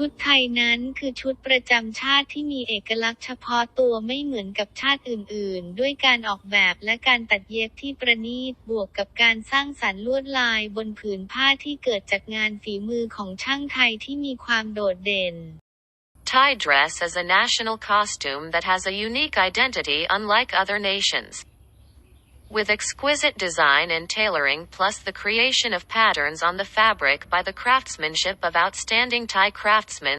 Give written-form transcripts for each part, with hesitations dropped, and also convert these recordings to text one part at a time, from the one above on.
ชุดไทยนั้นคือชุดประจำชาติที่มีเอกลักษณ์เฉพาะตัวไม่เหมือนกับชาติอื่นๆด้วยการออกแบบและการตัดเย็บที่ประณีตบวกกับการสร้างสรรค์ลวดลายบนผืนผ้าที่เกิดจากงานฝีมือของช่างไทยที่มีความโดดเด่น Thai dress is a national costume that has a unique identity unlike other nations. With exquisite design and tailoring plus the creation of patterns on the fabric by the craftsmanship of outstanding Thai craftsmen,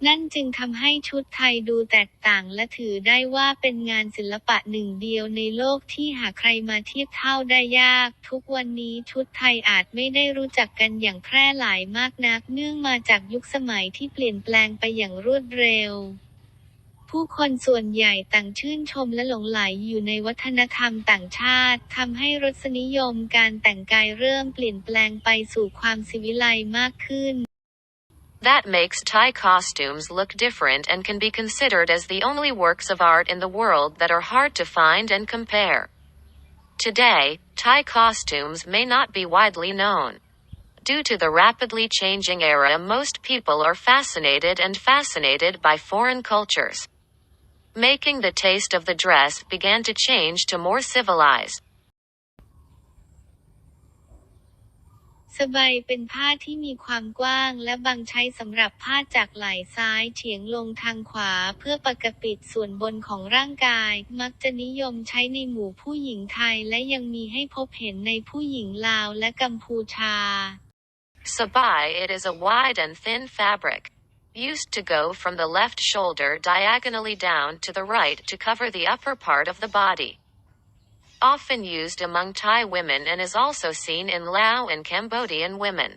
นั่นจึงทำให้ชุดไทยดูแตกต่างและถือได้ว่าเป็นงานศิลปะหนึ่งเดียวในโลกที่หาใครมาเทียบเท่าได้ยากทุกวันนี้ชุดไทยอาจไม่ได้รู้จักกันอย่างแพร่หลายมากนักเนื่องมาจากยุคสมัยที่เปลี่ยนแปลงไปอย่างรวดเร็วผู้คนส่วนใหญ่ต่างชื่นชมและหลงใหลอยู่ในวัฒนธรรมต่างชาติทำให้รสนิยมการแต่งกายเริ่มเปลี่ยนแปลงไปสู่ความศิวิไลซ์มากขึ้นThat makes Thai costumes look different and can be considered as the only works of art in the world that are hard to find and compare. Today, Thai costumes may not be widely known. Due to the rapidly changing era, most people are fascinated by foreign cultures. Making the taste of the dress began to change to more civilized. สบายเป็นผ้าที่มีความกว้างและบางใช้สำหรับผ้าจากไหล่ซ้ายเฉียงลงทางขวาเพื่อปกปิดส่วนบนของร่างกายมักจะนิยมใช้ในหมู่ผู้หญิงไทยและยังมีให้พบเห็นในผู้หญิงลาวและกัมพูชา Sabai it is a wide and thin fabric, used to go from the left shoulder diagonally down to the right to cover the upper part of the body.Often used among Thai women and is also seen in Lao and Cambodian women.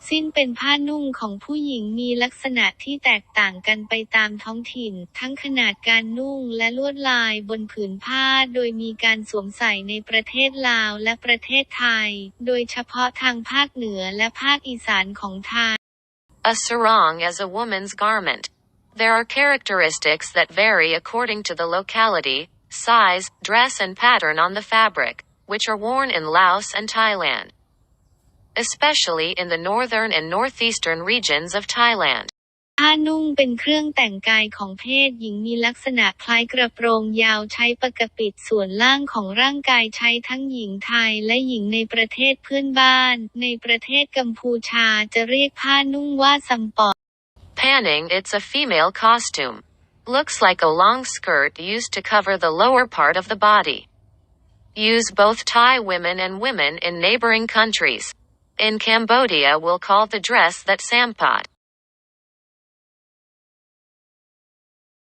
สิ้นเป็นผ้านุ่งของผู้หญิงมีลักษณะที่แตกต่างกันไปตามท้องถิ่นทั้งขนาดการนุ่งและลวดลายบนผืนผ้าโดยมีการสวมใส่ในประเทศลาวและประเทศไทยโดยเฉพาะทางภาคเหนือและภาคอีสานของไทย A sarong is a woman's garment. There are characteristics that vary according to the locality,size, dress and pattern on the fabric, which are worn in Laos and Thailand. Especially in the northern and northeastern regions of Thailand. ผ้านุ่งเป็นเครื่องแต่งกายของเพศหญิงมีลักษณะคล้ายกระโปรงยาวใช้ปกปิดส่วนล่างของร่างกายใช้ทั้งหญิงไทยและหญิงในประเทศเพื่อนบ้านในประเทศกัมพูชาจะเรียกผ้านุ่งว่าซัมปอ Panning it's a female costume.Looks like a long skirt used to cover the lower part of the body. Use both Thai women and women in neighboring countries. In Cambodia we'll call the dress that sampot.